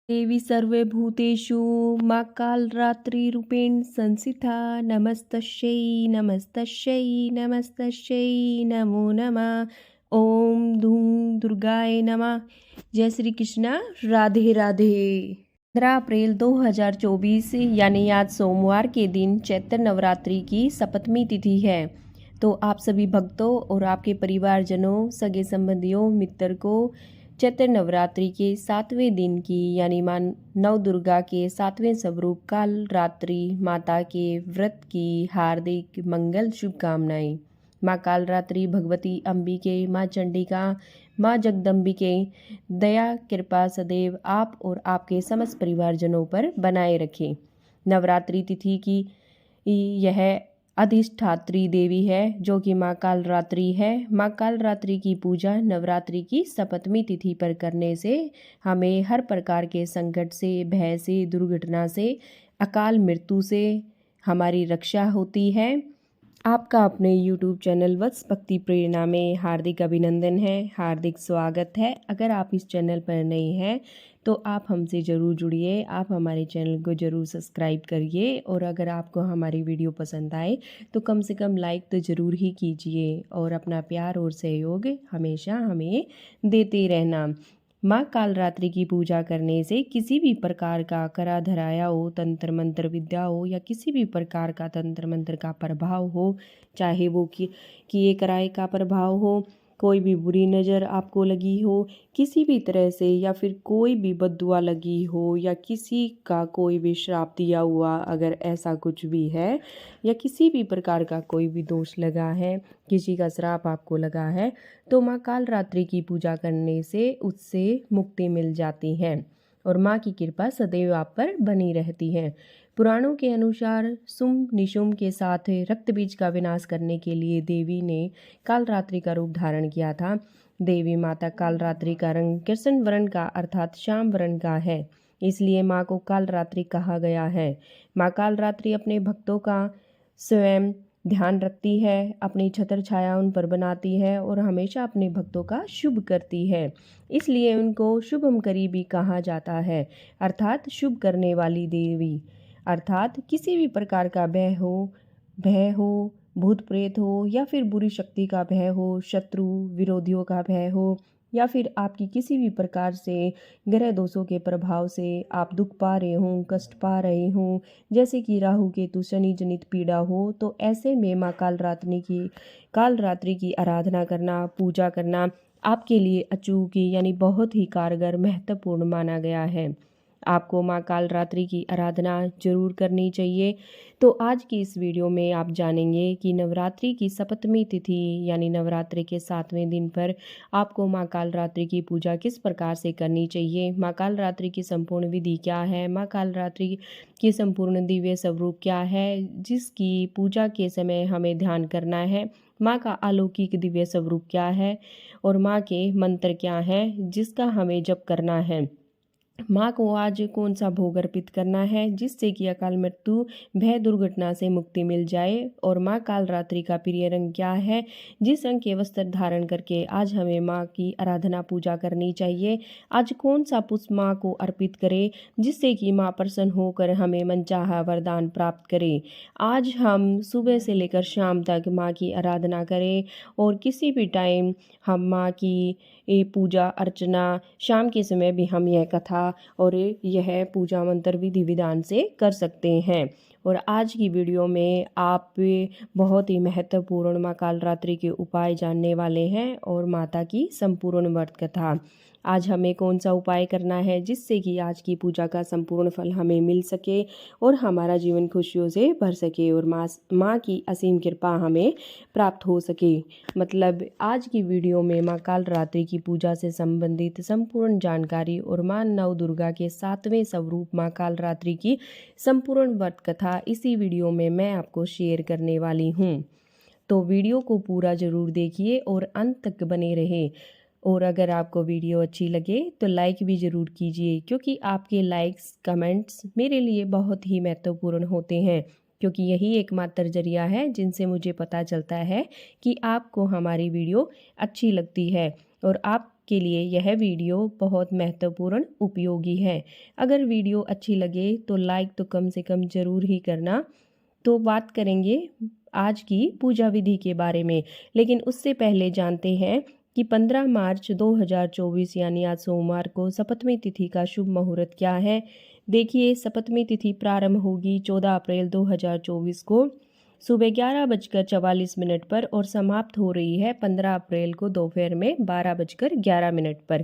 देवी सर्वभूतेषु मा कालरात्रिरूपेण संस्थिता नमस्तस्यै नमस्तस्यै नमस्तस्यै नमो नमः। ओम धूम दुर्गाय नमः। जय श्री कृष्णा। राधे राधे। 15 अप्रैल 2024 यानी आज सोमवार के दिन चैत्र नवरात्रि की सप्तमी तिथि है। तो आप सभी भक्तों और आपके परिवारजनों, सगे संबंधियों, मित्र को चैत्र नवरात्रि के 7वें दिन की यानी मां नव दुर्गा के 7वें स्वरूप काल रात्रि माता के व्रत की हार्दिक मंगल शुभकामनाएं। माँ कालरात्रि भगवती अंबिके, माँ चंडिका, माँ जगदम्बिके दया कृपा सदैव आप और आपके समस्त परिवारजनों पर बनाए रखें। नवरात्रि तिथि की यह अधिष्ठात्री देवी है जो कि माँ कालरात्रि है। माँ कालरात्रि की पूजा नवरात्रि की सप्तमी तिथि पर करने से हमें हर प्रकार के संकट से, भय से, दुर्घटना से, अकाल मृत्यु से हमारी रक्षा होती है। आपका अपने YouTube चैनल वत्स भक्ति प्रेरणा में हार्दिक अभिनंदन है, हार्दिक स्वागत है। अगर आप इस चैनल पर नए हैं तो आप हमसे ज़रूर जुड़िए, आप हमारे चैनल को ज़रूर सब्सक्राइब करिए और अगर आपको हमारी वीडियो पसंद आए तो कम से कम लाइक तो ज़रूर ही कीजिए और अपना प्यार और सहयोग हमेशा हमें देते रहना। माँ कालरात्रि की पूजा करने से किसी भी प्रकार का करा धराया हो, तंत्र मंत्र विद्या हो या किसी भी प्रकार का तंत्र मंत्र का प्रभाव हो, चाहे वो किए कराए का प्रभाव हो, कोई भी बुरी नज़र आपको लगी हो, किसी भी तरह से या फिर कोई भी बद्दुआ लगी हो या किसी का कोई भी श्राप दिया हुआ अगर ऐसा कुछ भी है या किसी भी प्रकार का कोई भी दोष लगा है, किसी का श्राप आपको लगा है तो माँ कालरात्रि की पूजा करने से उससे मुक्ति मिल जाती है और माँ की कृपा सदैव आप पर बनी रहती है। पुराणों के अनुसार शुंभ निशुंभ के साथ रक्त बीज का विनाश करने के लिए देवी ने कालरात्रि का रूप धारण किया था। देवी माता कालरात्रि का रंग कृष्ण वर्ण का अर्थात श्याम वर्ण का है, इसलिए माँ को कालरात्रि कहा गया है। माँ कालरात्रि अपने भक्तों का स्वयं ध्यान रखती है, अपनी छत्र छाया उन पर बनाती है और हमेशा अपने भक्तों का शुभ करती है, इसलिए उनको शुभमकरी भी कहा जाता है, अर्थात शुभ करने वाली देवी। अर्थात किसी भी प्रकार का भय हो, भूत प्रेत हो या फिर बुरी शक्ति का भय हो, शत्रु विरोधियों का भय हो या फिर आपकी किसी भी प्रकार से ग्रह दोषों के प्रभाव से आप दुख पा रहे हों, कष्ट पा रहे हों, जैसे कि राहु केतु शनि जनित पीड़ा हो, तो ऐसे में माँ कालरात्रि की आराधना करना, पूजा करना आपके लिए अचूक यानी बहुत ही कारगर महत्वपूर्ण माना गया है। आपको माँ कालरात्रि की आराधना जरूर करनी चाहिए। तो आज की इस वीडियो में आप जानेंगे कि नवरात्रि की सप्तमी तिथि यानी नवरात्रि के 7वें दिन पर आपको माँ कालरात्रि की पूजा किस प्रकार से करनी चाहिए, माँ कालरात्रि की संपूर्ण विधि क्या है, माँ कालरात्रि की संपूर्ण दिव्य स्वरूप क्या है जिसकी पूजा के समय हमें ध्यान करना है, माँ का अलौकिक दिव्य स्वरूप क्या है और माँ के मंत्र क्या हैं जिसका हमें जप करना है, माँ को आज कौन सा भोग अर्पित करना है जिससे कि अकाल मृत्यु भय दुर्घटना से मुक्ति मिल जाए और माँ कालरात्रि का प्रिय रंग क्या है, जिस रंग के वस्त्र धारण करके आज हमें माँ की आराधना पूजा करनी चाहिए, आज कौन सा पुष्प माँ को अर्पित करें जिससे कि माँ प्रसन्न होकर हमें मनचाहा वरदान प्राप्त करे। आज हम सुबह से लेकर शाम तक माँ की आराधना करें और किसी भी टाइम हम माँ की पूजा अर्चना, शाम के समय भी हम यह कथा और यह पूजा मंत्र विधि विधान से कर सकते हैं। और आज की वीडियो में आप बहुत ही महत्वपूर्ण माँ कालरात्रि के उपाय जानने वाले हैं और माता की संपूर्ण व्रत कथा। आज हमें कौन सा उपाय करना है जिससे कि आज की पूजा का संपूर्ण फल हमें मिल सके और हमारा जीवन खुशियों से भर सके और माँ की असीम कृपा हमें प्राप्त हो सके। मतलब आज की वीडियो में माँ कालरात्रि की पूजा से संबंधित संपूर्ण जानकारी और माँ नव दुर्गा के 7वें स्वरूप माँ कालरात्रि की संपूर्ण व्रत कथा इसी वीडियो में मैं आपको शेयर करने वाली हूँ। तो वीडियो को पूरा ज़रूर देखिए और अंत तक बने रहे और अगर आपको वीडियो अच्छी लगे तो लाइक भी ज़रूर कीजिए, क्योंकि आपके लाइक्स कमेंट्स मेरे लिए बहुत ही महत्वपूर्ण होते हैं, क्योंकि यही एकमात्र जरिया है जिनसे मुझे पता चलता है कि आपको हमारी वीडियो अच्छी लगती है और आप के लिए यह वीडियो बहुत महत्वपूर्ण उपयोगी है। अगर वीडियो अच्छी लगे तो लाइक तो कम से कम ज़रूर ही करना। तो बात करेंगे आज की पूजा विधि के बारे में, लेकिन उससे पहले जानते हैं कि 15 मार्च 2024 यानी आज सोमवार को सप्तमी तिथि का शुभ मुहूर्त क्या है। देखिए, सप्तमी तिथि प्रारंभ होगी 14 अप्रैल 2024 को सुबह 11:44 पर और समाप्त हो रही है 15 अप्रैल को दोपहर में 12:11 पर।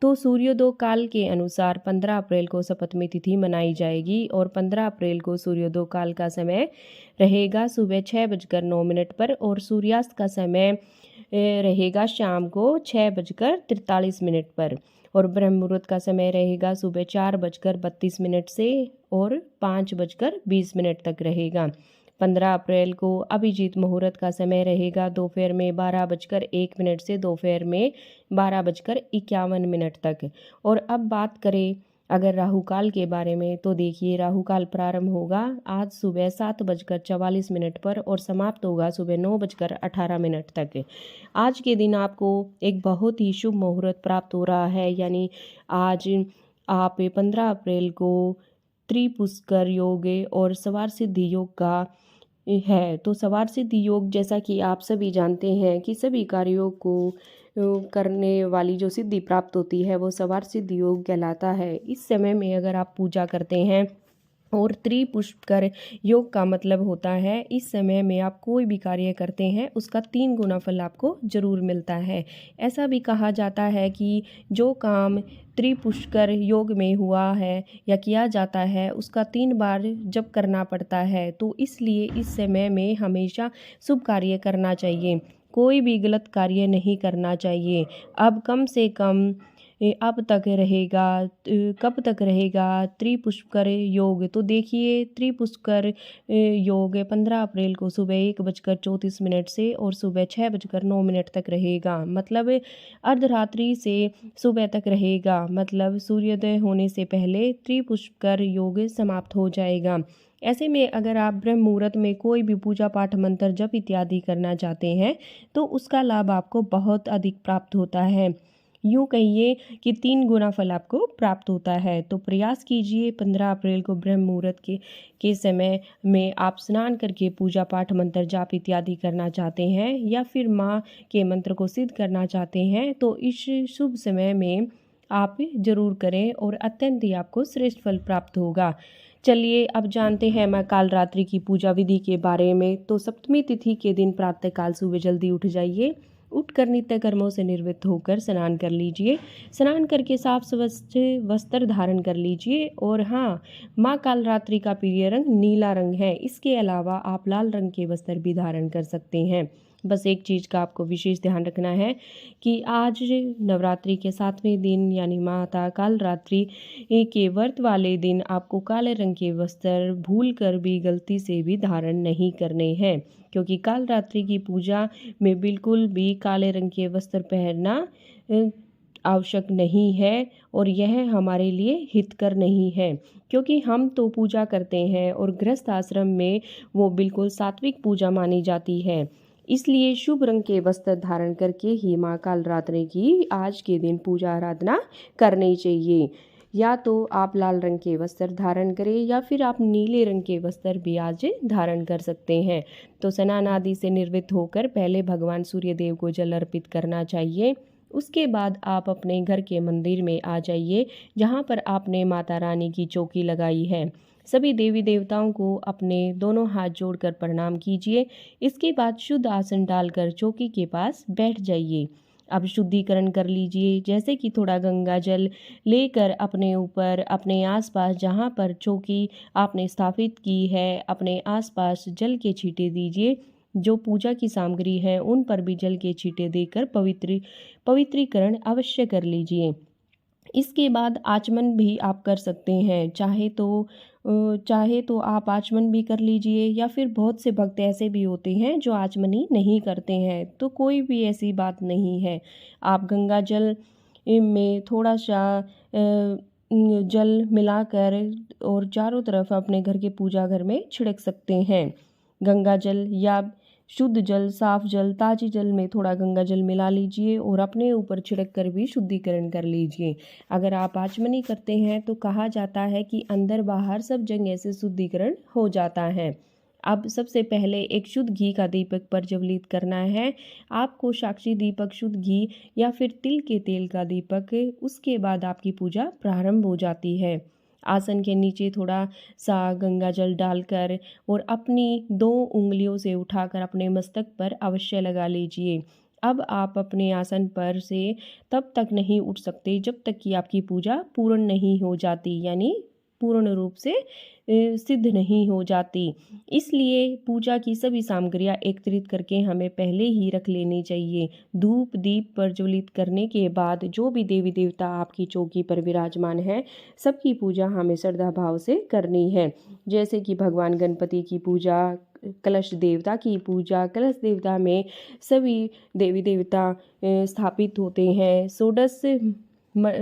तो सूर्योदय काल के अनुसार 15 अप्रैल को सप्तमी तिथि मनाई जाएगी और 15 अप्रैल को सूर्योदय काल का समय रहेगा सुबह 6:09 पर और सूर्यास्त का समय रहेगा शाम को 6:43 पर और ब्रह्म मुहूर्त का समय रहेगा सुबह 4:32 से और 5:20 तक रहेगा। 15 अप्रैल को अभिजीत मुहूर्त का समय रहेगा दोपहर में 12:01 से दोपहर में 12:51 तक। और अब बात करें अगर राहु काल के बारे में, तो देखिए, राहु काल प्रारंभ होगा आज सुबह 7:44 पर और समाप्त होगा सुबह 9:18 तक। आज के दिन आपको एक बहुत ही शुभ मुहूर्त प्राप्त हो रहा है, यानी आज आप 15 अप्रैल को त्रिपुष्कर योग और सवार सिद्धि योग का है। तो सवार सिद्धि योग, जैसा कि आप सभी जानते हैं कि सभी कार्यों को करने वाली जो सिद्धि प्राप्त होती है वो सवार सिद्धि योग कहलाता है। इस समय में अगर आप पूजा करते हैं और त्रिपुष्कर योग का मतलब होता है इस समय में आप कोई भी कार्य करते हैं उसका 3 गुना फल आपको जरूर मिलता है। ऐसा भी कहा जाता है कि जो काम त्रिपुष्कर योग में हुआ है या किया जाता है उसका 3 बार जब करना पड़ता है, तो इसलिए इस समय में हमेशा शुभ कार्य करना चाहिए, कोई भी गलत कार्य नहीं करना चाहिए। अब कम से कम अब तक रहेगा कब तक रहेगा त्रिपुष्कर योग, तो देखिए, त्रिपुष्कर योग 15 अप्रैल को सुबह 1:34 से और सुबह 6:09 तक रहेगा। मतलब अर्धरात्रि से सुबह तक रहेगा, मतलब सूर्योदय होने से पहले त्रिपुष्कर योग समाप्त हो जाएगा। ऐसे में अगर आप ब्रह्म मुहूर्त में कोई भी पूजा पाठ मंत्र जप इत्यादि करना चाहते हैं तो उसका लाभ आपको बहुत अधिक प्राप्त होता है। यूँ कहिए कि 3 गुना फल आपको प्राप्त होता है। तो प्रयास कीजिए 15 अप्रैल को ब्रह्म मुहूर्त के समय में आप स्नान करके पूजा पाठ मंत्र जाप इत्यादि करना चाहते हैं या फिर माँ के मंत्र को सिद्ध करना चाहते हैं तो इस शुभ समय में आप जरूर करें और अत्यंत ही आपको श्रेष्ठ फल प्राप्त होगा। चलिए अब जानते हैं माँ कालरात्रि की पूजा विधि के बारे में। तो सप्तमी तिथि के दिन प्रातःकाल सुबह जल्दी उठ जाइए, उठकर नित्य कर्मों से निवृत्त होकर स्नान कर लीजिए। स्नान करके साफ स्वच्छ वस्त्र धारण कर लीजिए। और हाँ, माँ कालरात्रि का प्रिय रंग नीला रंग है। इसके अलावा आप लाल रंग के वस्त्र भी धारण कर सकते हैं। बस एक चीज़ का आपको विशेष ध्यान रखना है कि आज नवरात्रि के 7वें दिन यानी माता कालरात्रि के व्रत वाले दिन आपको काले रंग के वस्त्र भूल कर भी गलती से भी धारण नहीं करने हैं, क्योंकि कालरात्रि की पूजा में बिल्कुल भी काले रंग के वस्त्र पहनना आवश्यक नहीं है और यह हमारे लिए हितकर नहीं है, क्योंकि हम तो पूजा करते हैं और गृहस्थ आश्रम में वो बिल्कुल सात्विक पूजा मानी जाती है। इसलिए शुभ रंग के वस्त्र धारण करके ही माँ कालरात्रि की आज के दिन पूजा आराधना करनी चाहिए। या तो आप लाल रंग के वस्त्र धारण करें या फिर आप नीले रंग के वस्त्र भी आज धारण कर सकते हैं। तो स्नान आदि से निवृत्त होकर पहले भगवान सूर्यदेव को जल अर्पित करना चाहिए। उसके बाद आप अपने घर के मंदिर में आ जाइए जहाँ पर आपने माता रानी की चौकी लगाई है। सभी देवी देवताओं को अपने दोनों हाथ जोड़कर प्रणाम कीजिए। इसके बाद शुद्ध आसन डालकर चौकी के पास बैठ जाइए। अब शुद्धिकरण कर लीजिए, जैसे कि थोड़ा गंगा जल लेकर अपने ऊपर, अपने आसपास जहाँ पर चौकी आपने स्थापित की है अपने आसपास जल के छींटे दीजिए। जो पूजा की सामग्री है उन पर भी जल के छींटे देकर पवित्रीकरण अवश्य कर लीजिए। इसके बाद आचमन भी आप कर सकते हैं, चाहे तो आप आचमन भी कर लीजिए या फिर बहुत से भक्त ऐसे भी होते हैं जो आचमनी नहीं करते हैं, तो कोई भी ऐसी बात नहीं है। आप गंगा जल में थोड़ा सा जल मिलाकर और चारों तरफ अपने घर के पूजा घर में छिड़क सकते हैं। गंगा जल या शुद्ध जल, साफ जल, ताज़े जल में थोड़ा गंगा जल मिला लीजिए और अपने ऊपर छिड़क कर भी शुद्धिकरण कर लीजिए। अगर आप आचमनी करते हैं तो कहा जाता है कि अंदर बाहर सब जगह से शुद्धिकरण हो जाता है। अब सबसे पहले एक शुद्ध घी का दीपक प्रज्वलित करना है। आपको साक्षी दीपक, शुद्ध घी या फिर तिल के तेल का दीपक, उसके बाद आपकी पूजा प्रारंभ हो जाती है। आसन के नीचे थोड़ा सा गंगा जल डालकर और अपनी 2 उंगलियों से उठाकर अपने मस्तक पर अवश्य लगा लीजिए। अब आप अपने आसन पर से तब तक नहीं उठ सकते जब तक कि आपकी पूजा पूर्ण नहीं हो जाती, यानी पूर्ण रूप से सिद्ध नहीं हो जाती। इसलिए पूजा की सभी सामग्रियां एकत्रित करके हमें पहले ही रख लेनी चाहिए। धूप दीप प्रज्वलित करने के बाद जो भी देवी देवता आपकी चौकी पर विराजमान है, सबकी पूजा हमें श्रद्धा भाव से करनी है। जैसे कि भगवान गणपति की पूजा, कलश देवता की पूजा, कलश देवता में सभी देवी देवता स्थापित होते हैं।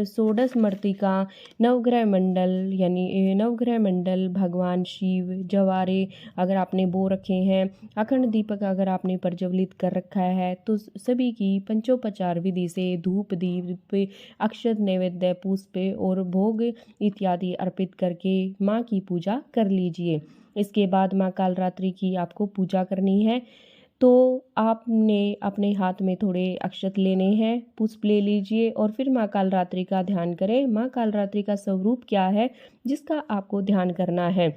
षोडश मर्तिका, नवग्रह मंडल, यानी नवग्रह मंडल, भगवान शिव, जवारे अगर आपने बो रखे हैं, अखंड दीपक अगर आपने प्रज्वलित कर रखा है, तो सभी की पंचोपचार विधि से धूप दीप, अक्षत नैवेद्य, पुष्प और भोग इत्यादि अर्पित करके माँ की पूजा कर लीजिए। इसके बाद माँ कालरात्रि की आपको पूजा करनी है, तो आपने अपने हाथ में थोड़े अक्षत लेने हैं, पुष्प ले लीजिए और फिर माँ कालरात्रि का ध्यान करें। माँ कालरात्रि का स्वरूप क्या है जिसका आपको ध्यान करना है।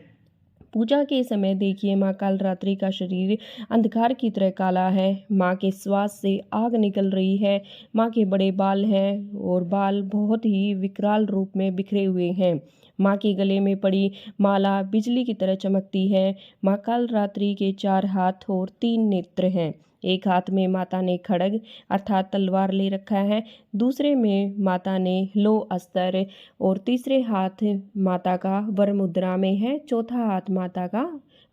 पूजा के समय देखिए माँ कालरात्रि का शरीर अंधकार की तरह काला है। माँ के श्वास से आग निकल रही है। माँ के बड़े बाल हैं और बाल बहुत ही विकराल रूप में बिखरे हुए हैं। माँ के गले में पड़ी माला बिजली की तरह चमकती है। माँ कालरात्रि के 4 हाथ और 3 नेत्र हैं। एक हाथ में माता ने खड्ग अर्थात तलवार ले रखा है, दूसरे में माता ने लो अस्त्र और तीसरे हाथ माता का वर मुद्रा में है, चौथा हाथ माता का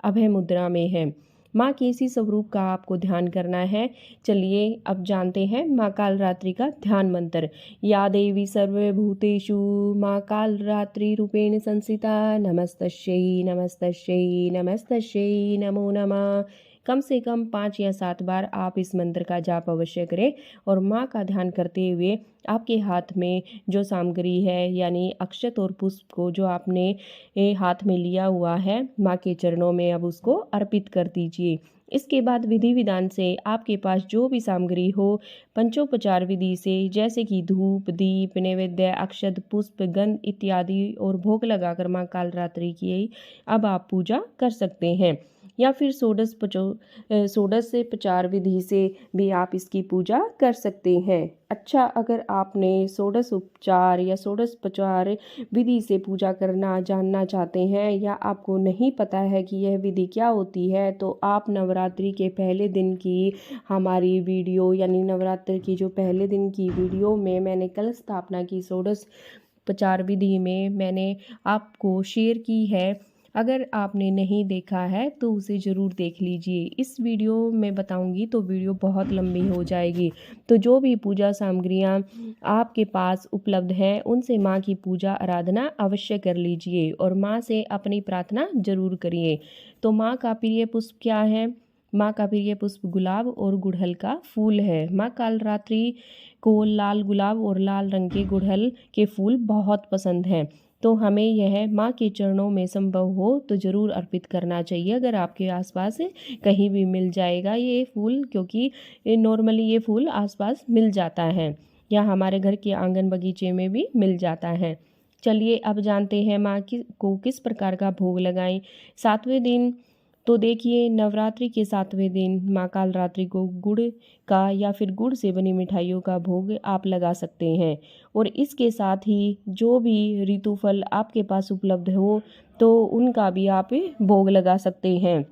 अभय मुद्रा में है। माँ के इसी स्वरूप का आपको ध्यान करना है। चलिए अब जानते हैं माँ कालरात्रि का ध्यान मंत्र। या देवी सर्वभूतेषु माँ कालरात्रि रूपेण संस्थिता, नमस्तस्यै नमस्तस्यै नमस्तस्यै नमो नमः। कम से कम 5 या 7 बार आप इस मंत्र का जाप अवश्य करें और माँ का ध्यान करते हुए आपके हाथ में जो सामग्री है, यानी अक्षत और पुष्प को जो आपने हाथ में लिया हुआ है, माँ के चरणों में अब उसको अर्पित कर दीजिए। इसके बाद विधि विधान से आपके पास जो भी सामग्री हो, पंचोपचार विधि से जैसे कि धूप दीप नैवेद्य, अक्षत पुष्प गंध इत्यादि और भोग लगाकर माँ कालरात्रि की अब आप पूजा कर सकते हैं। या फिर षोडश से प्रचार विधि से भी आप इसकी पूजा कर सकते हैं। अच्छा, अगर आपने षोडश उपचार या षोडश प्रचार विधि से पूजा करना जानना चाहते हैं या आपको नहीं पता है कि यह विधि क्या होती है, तो आप नवरात्रि के पहले दिन की हमारी वीडियो, यानी नवरात्रि की जो पहले दिन की वीडियो में मैंने कलश स्थापना की षोडश प्रचार विधि में मैंने आपको शेयर की है। अगर आपने नहीं देखा है तो उसे ज़रूर देख लीजिए। इस वीडियो में बताऊंगी तो वीडियो बहुत लंबी हो जाएगी। तो जो भी पूजा सामग्रियां आपके पास उपलब्ध हैं, उनसे माँ की पूजा आराधना अवश्य कर लीजिए और माँ से अपनी प्रार्थना जरूर करिए। तो माँ का प्रिय पुष्प क्या है? माँ का प्रिय पुष्प गुलाब और गुड़हल का फूल है। माँ कालरात्रि को लाल गुलाब और लाल रंग के गुड़हल के फूल बहुत पसंद हैं। तो हमें यह माँ के चरणों में संभव हो तो ज़रूर अर्पित करना चाहिए। अगर आपके आसपास कहीं भी मिल जाएगा ये फूल, क्योंकि नॉर्मली ये फूल आसपास मिल जाता है या हमारे घर के आंगन बगीचे में भी मिल जाता है। चलिए अब जानते हैं माँ को किस प्रकार का भोग लगाएं। 7वें दिन तो देखिए नवरात्रि के 7वें दिन माँ कालरात्रि को गुड़ का या फिर गुड़ से बनी मिठाइयों का भोग आप लगा सकते हैं और इसके साथ ही जो भी ऋतु फल आपके पास उपलब्ध हो तो उनका भी आप भोग लगा सकते हैं।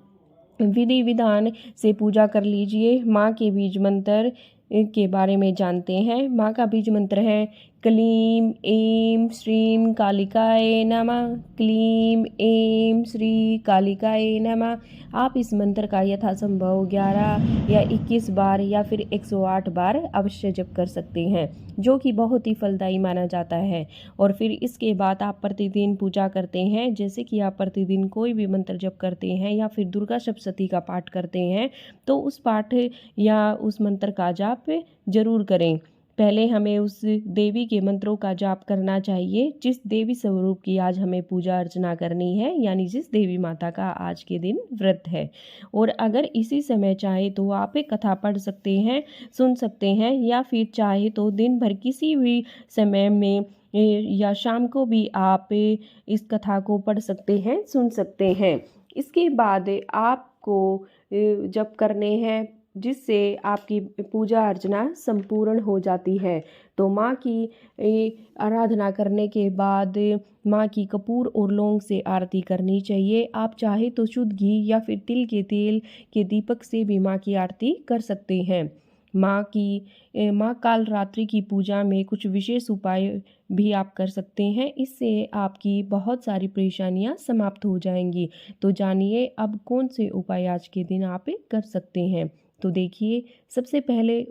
विधि विधान से पूजा कर लीजिए। माँ के बीज मंत्र के बारे में जानते हैं। माँ का बीज मंत्र है क्लीं ऐं श्रीं कालिकाय नमः। क्लीं ऐं श्री कालिकाय नमः। आप इस मंत्र का यथासंभव 11 या 21 बार या फिर 108 बार अवश्य जप कर सकते हैं, जो कि बहुत ही फलदायी माना जाता है। और फिर इसके बाद आप प्रतिदिन पूजा करते हैं, जैसे कि आप प्रतिदिन कोई भी मंत्र जप करते हैं या फिर दुर्गा सप्तशती का पाठ करते हैं, तो उस पाठ या उस मंत्र का जाप जरूर करें। पहले हमें उस देवी के मंत्रों का जाप करना चाहिए जिस देवी स्वरूप की आज हमें पूजा अर्चना करनी है, यानी जिस देवी माता का आज के दिन व्रत है। और अगर इसी समय चाहे तो आप एक कथा पढ़ सकते हैं, सुन सकते हैं, या फिर चाहे तो दिन भर किसी भी समय में या शाम को भी आप इस कथा को पढ़ सकते हैं, सुन सकते हैं। इसके बाद आपको जप करने हैं जिससे आपकी पूजा अर्चना संपूर्ण हो जाती है। तो माँ की आराधना करने के बाद माँ की कपूर और लौंग से आरती करनी चाहिए। आप चाहे तो शुद्ध घी या फिर तिल के तेल के दीपक से भी माँ की आरती कर सकते हैं। माँ काल रात्रि की पूजा में कुछ विशेष उपाय भी आप कर सकते हैं, इससे आपकी बहुत सारी परेशानियां समाप्त हो जाएंगी। तो जानिए अब कौन से उपाय आज के दिन आप कर सकते हैं। तो देखिए, सबसे पहले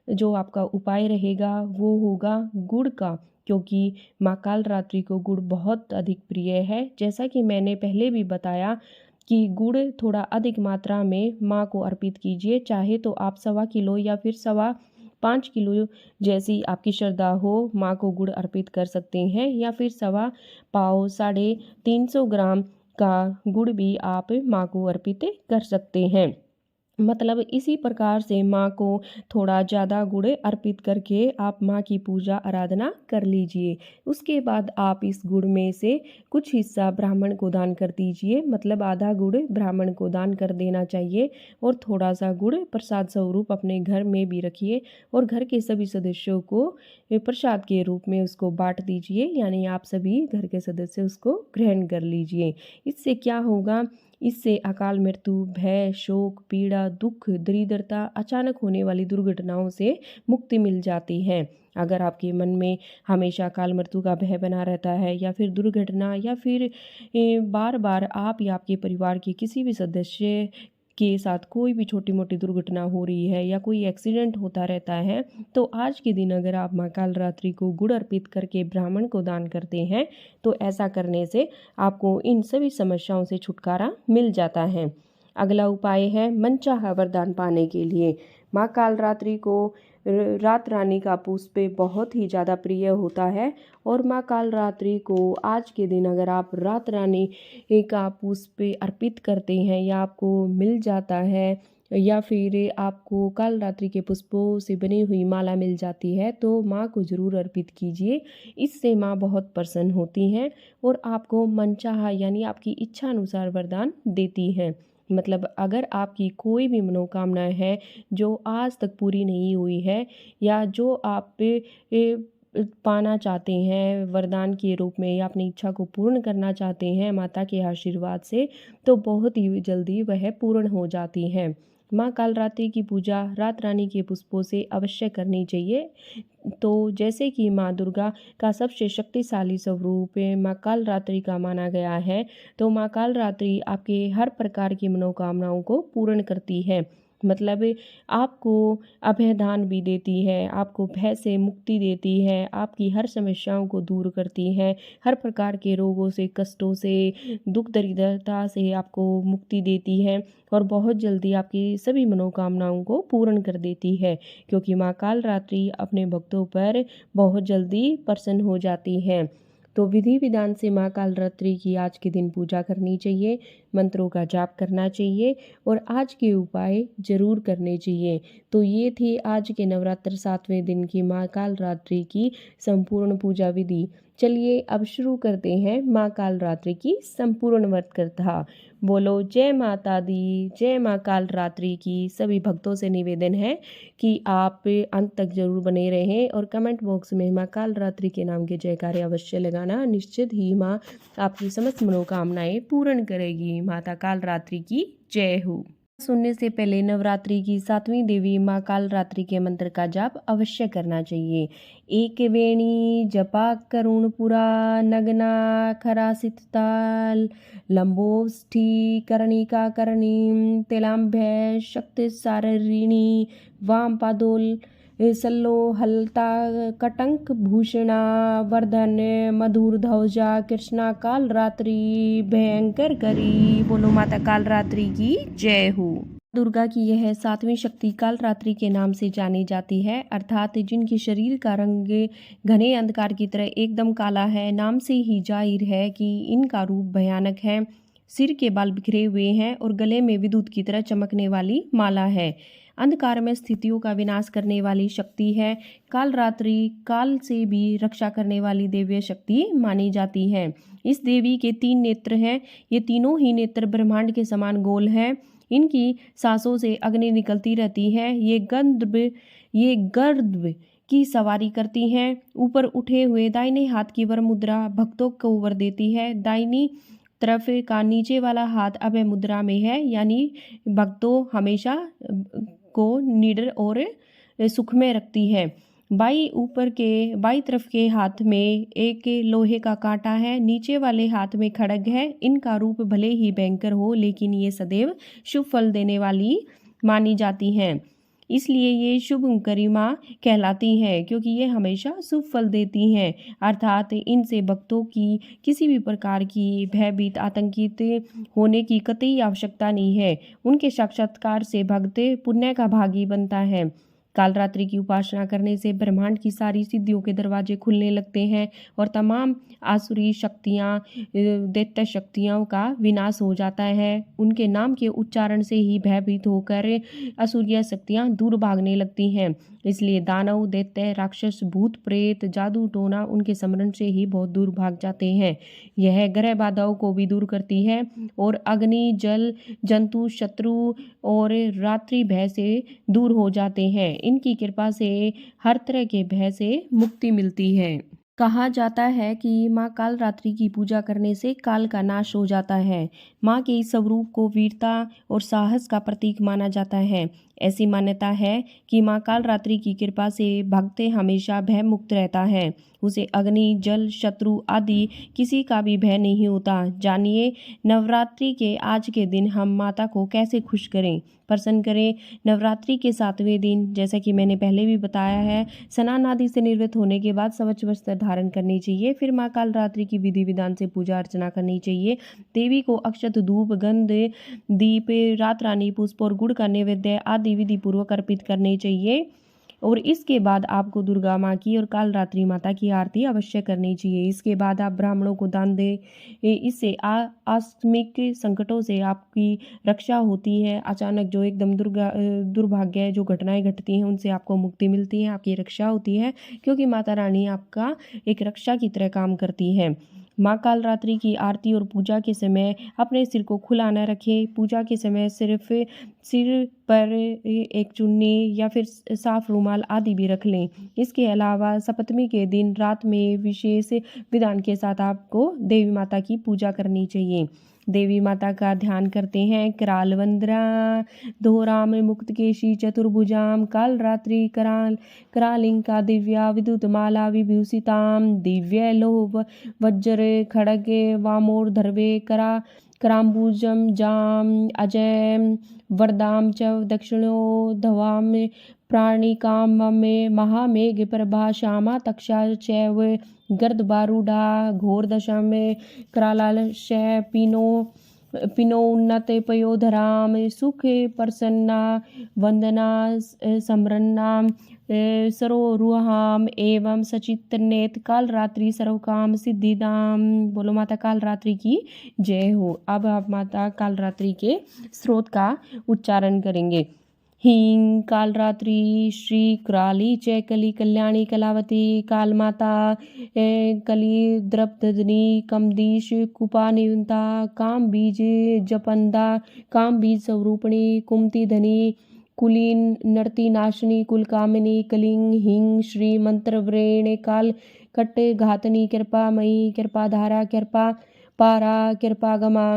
जो आपका उपाय रहेगा वो होगा गुड़ का, क्योंकि माँ काल रात्रि को गुड़ बहुत अधिक प्रिय है। जैसा कि मैंने पहले भी बताया कि गुड़ थोड़ा अधिक मात्रा में माँ को अर्पित कीजिए। चाहे तो आप 1.25 किलो या फिर 5.25 किलो जैसी आपकी श्रद्धा हो, माँ को गुड़ अर्पित कर सकते हैं, या फिर 1.25 350 ग्राम का गुड़ भी आप माँ को अर्पित कर सकते हैं। मतलब इसी प्रकार से माँ को थोड़ा ज़्यादा गुड़ अर्पित करके आप माँ की पूजा आराधना कर लीजिए। उसके बाद आप इस गुड़ में से कुछ हिस्सा ब्राह्मण को दान कर दीजिए, मतलब आधा गुड़ ब्राह्मण को दान कर देना चाहिए। और थोड़ा सा गुड़ प्रसाद स्वरूप अपने घर में भी रखिए और घर के सभी सदस्यों को प्रसाद के रूप में उसको बांट दीजिए, यानी आप सभी घर के सदस्य उसको ग्रहण कर लीजिए। इससे क्या होगा, इससे अकाल मृत्यु, भय, शोक, पीड़ा, दुख, दरिद्रता, अचानक होने वाली दुर्घटनाओं से मुक्ति मिल जाती है। अगर आपके मन में हमेशा अकाल मृत्यु का भय बना रहता है, या फिर दुर्घटना, या फिर बार बार आप या आपके परिवार के किसी भी सदस्य के साथ कोई भी छोटी मोटी दुर्घटना हो रही है या कोई एक्सीडेंट होता रहता है, तो आज के दिन अगर आप माँ काल रात्रि को गुड़ अर्पित करके ब्राह्मण को दान करते हैं, तो ऐसा करने से आपको इन सभी समस्याओं से छुटकारा मिल जाता है। अगला उपाय है मनचाहा वरदान पाने के लिए। माँ काल रात्रि को रात रानी का पुष्प बहुत ही ज़्यादा प्रिय होता है, और माँ काल रात्रि को आज के दिन अगर आप रात रानी का पुष्प अर्पित करते हैं या आपको मिल जाता है, या फिर आपको काल रात्रि के पुष्पों से बनी हुई माला मिल जाती है, तो माँ को ज़रूर अर्पित कीजिए। इससे माँ बहुत प्रसन्न होती हैं और आपको मनचाहा यानी आपकी इच्छा अनुसार वरदान देती हैं। मतलब अगर आपकी कोई भी मनोकामना है जो आज तक पूरी नहीं हुई है, या जो आप पाना चाहते हैं वरदान के रूप में, या अपनी इच्छा को पूर्ण करना चाहते हैं माता के आशीर्वाद से, तो बहुत ही जल्दी वह पूर्ण हो जाती है। माँ काल रात्रि की पूजा रात रानी के पुष्पों से अवश्य करनी चाहिए। तो जैसे कि माँ दुर्गा का सबसे शक्तिशाली स्वरूप माँ काल रात्रि का माना गया है, तो माँ काल रात्रि आपके हर प्रकार की मनोकामनाओं को पूर्ण करती है। मतलब आपको अभयदान भी देती है, आपको भय से मुक्ति देती है, आपकी हर समस्याओं को दूर करती है, हर प्रकार के रोगों से, कष्टों से, दुख दरिद्रता से आपको मुक्ति देती है, और बहुत जल्दी आपकी सभी मनोकामनाओं को पूर्ण कर देती है, क्योंकि माँ काल रात्रि अपने भक्तों पर बहुत जल्दी प्रसन्न हो जाती है। तो विधि विधान से माँ काल रात्रि की आज के दिन पूजा करनी चाहिए, मंत्रों का जाप करना चाहिए, और आज के उपाय जरूर करने चाहिए। तो ये थी आज के नवरात्र 7वें दिन की माँ काल रात्रि की संपूर्ण पूजा विधि। चलिए अब शुरू करते हैं माँ काल रात्रि की संपूर्ण व्रत कथा। बोलो जय माता दी, जय माँ काल रात्रि की। सभी भक्तों से निवेदन है कि आप अंत तक जरूर बने रहें, और कमेंट बॉक्स में माँ काल रात्रि के नाम के जयकारे अवश्य लगाना। निश्चित ही माँ आपकी समस्त मनोकामनाएं पूर्ण करेगी। माता काल रात्रि की जय हो। सुनने से पहले नवरात्रि की 7वीं देवी माँ कालरात्रि के मंत्र का जाप अवश्य करना चाहिए। एक वेणी जपा करुणपुरा नगना खरासिताल लंबोष्ठी कर्णिका कर्णीं तेलाम्भे शक्ति सारिणी वाम पादोल सल्लो हलता कटंक भूषणा वर्धन मधुर ध्वजा कृष्णा काल रात्रि भयंकर करी। बोलो माता काल रात्रि की जय हो। दुर्गा की यह 7वीं शक्ति काल रात्रि के नाम से जानी जाती है, अर्थात जिनकी शरीर का रंग घने अंधकार की तरह एकदम काला है। नाम से ही जाहिर है कि इनका रूप भयानक है। सिर के बाल बिखरे हुए हैं और गले में विद्युत की तरह चमकने वाली माला है। अंधकार में स्थितियों का विनाश करने वाली शक्ति है। काल रात्रि काल से भी रक्षा करने वाली दिव्य शक्ति मानी जाती है। इस देवी के 3 नेत्र हैं। ये तीनों ही नेत्र ब्रह्मांड के समान गोल हैं। इनकी सांसों से अग्नि निकलती रहती है। ये गर्द की सवारी करती हैं। ऊपर उठे हुए दाहिने हाथ की वर मुद्रा भक्तों को वर देती है। दाहिनी तरफ का नीचे वाला हाथ अभय मुद्रा में है, यानी भक्तों हमेशा को निडर और सुख में रखती है। बाई तरफ के हाथ में एक लोहे का कांटा है, नीचे वाले हाथ में खड्ग है। इनका रूप भले ही भयंकर हो, लेकिन ये सदैव शुभ फल देने वाली मानी जाती हैं। इसलिए ये शुभंकरी माँ कहलाती हैं, क्योंकि ये हमेशा शुभ फल देती हैं। अर्थात इनसे भक्तों की किसी भी प्रकार की भयभीत आतंकित होने की कतई आवश्यकता नहीं है। उनके साक्षात्कार से भक्त पुण्य का भागी बनता है। कालरात्रि की उपासना करने से ब्रह्मांड की सारी सिद्धियों के दरवाजे खुलने लगते हैं और तमाम आसुरी शक्तियाँ, दैत्य शक्तियों का विनाश हो जाता है। उनके नाम के उच्चारण से ही भयभीत होकर असुरीय शक्तियाँ दूर भागने लगती हैं। इसलिए दानव, दैत्य, राक्षस, भूत, प्रेत, जादू टोना उनके स्मरण से ही बहुत दूर भाग जाते हैं। यह ग्रह बाधाओं को भी दूर करती है और अग्नि, जल, जंतु, शत्रु और रात्रि भय से दूर हो जाते हैं। इनकी कृपा से हर तरह के भय से मुक्ति मिलती है। कहा जाता है कि माँ कालरात्रि की पूजा करने से काल का नाश हो जाता है। माँ के इस स्वरूप को वीरता और साहस का प्रतीक माना जाता है। ऐसी मान्यता है कि माँ कालरात्रि की कृपा से भक्त हमेशा भय मुक्त रहता है। उसे अग्नि, जल, शत्रु आदि किसी का भी भय नहीं होता। जानिए नवरात्रि के आज के दिन हम माता को कैसे खुश करें, प्रसन्न करें। नवरात्रि के 7वें दिन, जैसा कि मैंने पहले भी बताया है, स्नान आदि से निवृत्त होने के बाद स्वच्छ वस्त्र धारण करनी चाहिए। फिर माँ कालरात्रि की विधि विधान से पूजा अर्चना करनी चाहिए। देवी को अक्षत, धूप, गंध, दीप, रात रानी, पुष्प और गुड़ का नैवेद्य आदि विधि पूर्वक अर्पित करने चाहिए। और इसके बाद आपको दुर्गा माँ की और कालरात्रि माता की आरती अवश्य करनी चाहिए। इसके बाद आप ब्राह्मणों को दान दें। इससे आकस्मिक संकटों से आपकी रक्षा होती है। अचानक जो एकदम दुर्भाग्य जो घटनाएं घटती हैं, उनसे आपको मुक्ति मिलती है, आपकी रक्षा होती है, क्योंकि माता रानी आपका एक रक्षा की तरह काम करती है। माँ कालरात्रि की आरती और पूजा के समय अपने सिर को खुला न रखें। पूजा के समय सिर्फ सिर पर एक चुन्नी या फिर साफ रुमाल आदि भी रख लें। इसके अलावा सप्तमी के दिन रात में विशेष विधान के साथ आपको देवी माता की पूजा करनी चाहिए। देवी माता का ध्यान करते हैं। कराल वंदना दोहराम मुक्तकेशी चतुर्भुजाम कालरात्रि करालिंका दिव्या विद्युत माला विभूषिताम दिव्य लोह वज्र खड़ग वामोर धर्वे कराम्बुजम जाम अजय वरदाम च दक्षिणो धवाम प्राणिकाम में महामेघ प्रभा श्यामा तक्षा चैव गर्दबारूढ़ा घोर दशा में करालाल शय पिनो उन्नत पयोधराम सुख प्रसन्ना वंदना समरन्ना सरोरुहाम एवं सचित्रनेत कालरात्रि सर्वकाम सिद्धिदाम। बोलो माता कालरात्रि की जय हो। अब आप माता कालरात्रि के स्रोत का उच्चारण करेंगे। ह्रीं कालरात्रि श्री कराली च कली कल्याणी कलावती कालमाता कली द्रप्तधनी कमदीश कुपा निवंता काम बीज जपंदा काम बीज स्वरूपिणी कुमति धनी कुलीन नर्ती नाशनी कुलकामिनी कलिंग हिंग श्री मंत्र व्रेण काल कट्टे घातनी कृपा मई कृपाधारा कृपा पारा कृपागमा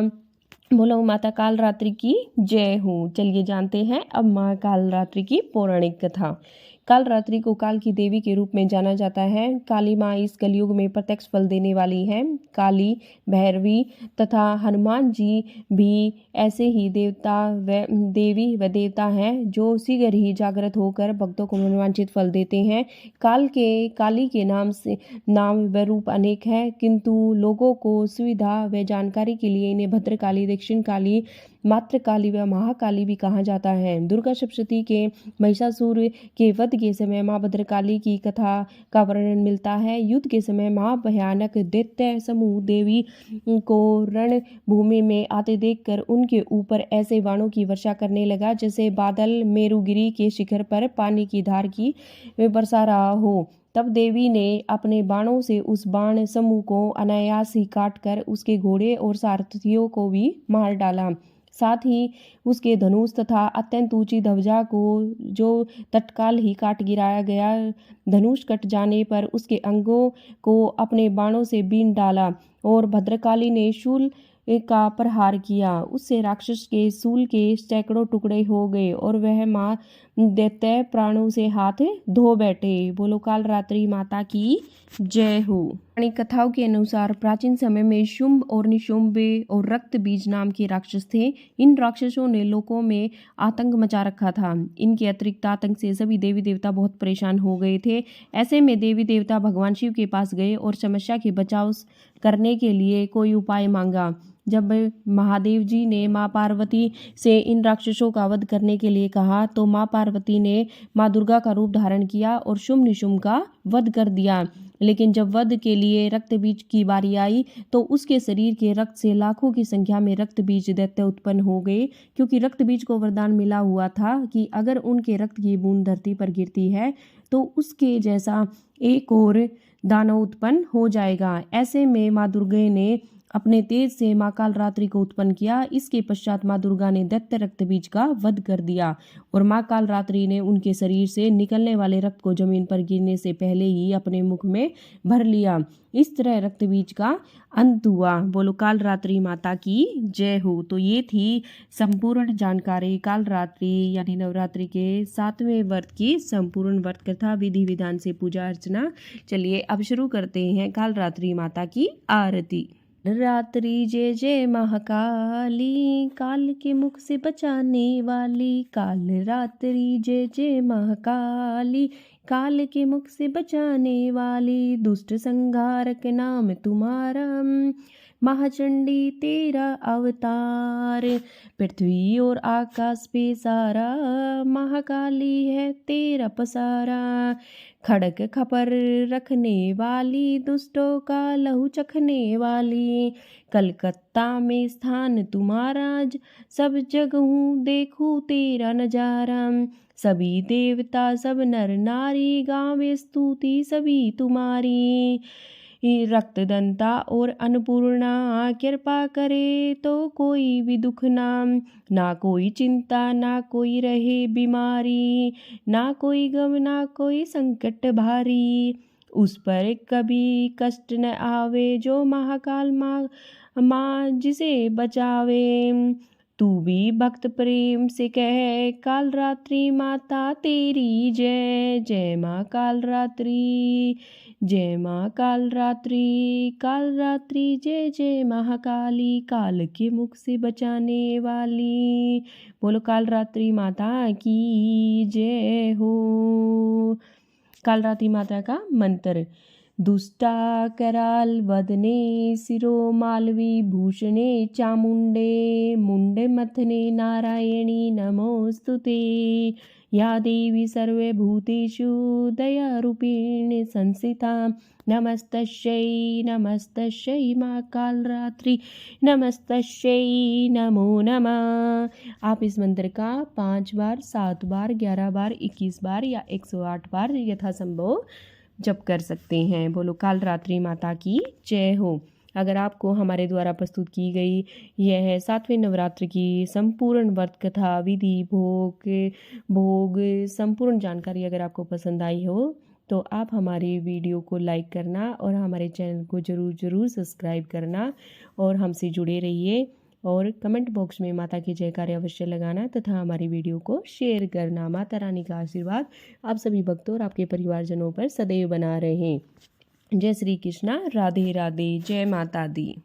बोलो माता कालरात्रि की जय हो। चलिए जानते हैं अब माँ कालरात्रि की पौराणिक कथा। कालरात्रि को काल की देवी के रूप में जाना जाता है। काली माँ इस कलयुग में प्रत्यक्ष फल देने वाली हैं। काली, भैरवी तथा हनुमान जी भी ऐसे ही देवता व देवी व देवता हैं जो शीघ्र ही जागृत होकर भक्तों को मनोवांछित फल देते हैं। काली के नाम व रूप अनेक है, किंतु लोगों को सुविधा व जानकारी के लिए इन्हें भद्रकाली, दक्षिण काली, मातृकाली व महाकाली भी कहा जाता है। दुर्गा सप्तशती के महिषासुर के वध के समय माँ भद्रकाली की कथा का वर्णन मिलता है। युद्ध के समय महाभयानक दैत्य समूह देवी को रण भूमि में आते देखकर उनके ऊपर ऐसे बाणों की वर्षा करने लगा जैसे बादल मेरुगिरी के शिखर पर पानी की धार की बरसा रहा हो। तब देवी ने अपने बाणों से उस बाण समूह को अनायास ही काटकर उसके घोड़े और सारथियों को भी मार डाला। साथ ही उसके धनुष तथा अत्यंत ऊंची ध्वजा को जो तत्काल ही काट गिराया गया। धनुष कट जाने पर उसके अंगों को अपने बाणों से बीन डाला और भद्रकाली ने शूल का प्रहार किया। उससे राक्षस के शूल के सैकड़ों टुकड़े हो गए और वह माँ दैत्य प्राणों से हाथ धो बैठे। बोलो कालरात्रि माता की जय हो। पौराणिक कथाओं के अनुसार प्राचीन समय में शुंभ और निशुंभ और रक्त बीज नाम के राक्षस थे। इन राक्षसों ने लोगों में आतंक मचा रखा था। इनके अतिरिक्त आतंक से सभी देवी देवता बहुत परेशान हो गए थे। ऐसे में देवी देवता भगवान शिव के पास गए और समस्या के बचाव करने के लिए कोई उपाय मांगा। जब महादेव जी ने माँ पार्वती से इन राक्षसों का वध करने के लिए कहा तो माँ पार्वती ने माँ दुर्गा का रूप धारण किया और शुंभ निशुंभ का वध कर दिया। लेकिन जब वध के लिए रक्त बीज की बारी आई तो उसके शरीर के रक्त से लाखों की संख्या में रक्त बीज दैत्य उत्पन्न हो गए, क्योंकि रक्त बीज को वरदान मिला हुआ था कि अगर उनके रक्त की बूंद धरती पर गिरती है तो उसके जैसा एक और दानव उत्पन्न हो जाएगा। ऐसे में माँ दुर्गा ने अपने तेज से माँ कालरात्रि को उत्पन्न किया। इसके पश्चात माँ दुर्गा ने दैत्य रक्त बीज का वध कर दिया और माँ कालरात्रि ने उनके शरीर से निकलने वाले रक्त को जमीन पर गिरने से पहले ही अपने मुख में भर लिया। इस तरह रक्त बीज का अंत हुआ। बोलो कालरात्रि माता की जय हो। तो ये थी संपूर्ण जानकारी कालरात्रि यानी नवरात्रि के 7वें व्रत की संपूर्ण व्रत कथा विधि विधान से पूजा अर्चना। चलिए अब शुरू करते हैं कालरात्रि माता की आरती। रात्रि जय जय महाकाली, काल के मुख से बचाने वाली। काल रात्रि जय जय महाकाली, काल के मुख से बचाने वाली। दुष्ट संहारक नाम तुम्हारा, महाचंडी तेरा अवतार। पृथ्वी और आकाश पे सारा, महाकाली है तेरा पसारा। खड़क खपर रखने वाली, दुष्टों का लहू चखने वाली। कलकत्ता में स्थान तुम्हारा, सब जगहूँ देखूँ तेरा नजारा। सभी देवता सब नर नारी, गावे स्तुति सभी तुम्हारी। रक्तदंता और अन्नपूर्णा, कृपा करे तो कोई भी दुख ना कोई चिंता, ना कोई रहे बीमारी। ना कोई गम ना कोई संकट भारी, उस पर कभी कष्ट न आवे। जो महाकाल माँ जिसे बचावे। तू भी भक्त प्रेम से कह, कालरात्रि माता तेरी जय। जय माँ कालरात्रि, जय माँ कालरात्रि। कालरात्रि जय जय महाकाली, काल के मुख से बचाने वाली। बोलो कालरात्रि माता की जय हो। कालरात्रि माता का मंत्र। दुष्टा कराल वदने, शिरो मालवी भूषणे चामुंडे। मुंडे मथने नारायणी नमोस्तुते। या देवी सर्वभूतेषु दयारूपेण संस्थिता। नमस्तस्यै नमस्तस्यै माँ कालरात्रि, नमस्तस्यै नमो नमः। आप इस मंत्र का 5 बार, 7 बार, 11 बार, 21 बार या 108 बार यथासंभव जप कर सकते हैं। बोलो कालरात्रि माता की जय हो। अगर आपको हमारे द्वारा प्रस्तुत की गई यह 7वें नवरात्र की संपूर्ण व्रत कथा विधि भोग संपूर्ण जानकारी अगर आपको पसंद आई हो तो आप हमारे वीडियो को लाइक करना और हमारे चैनल को ज़रूर सब्सक्राइब करना और हमसे जुड़े रहिए। और कमेंट बॉक्स में माता की जयकारे अवश्य लगाना तथा हमारी वीडियो को शेयर करना। माता रानी का आशीर्वाद आप सभी भक्तों और आपके परिवारजनों पर सदैव बना रहे। जय श्री कृष्णा। राधे राधे। जय माता दी।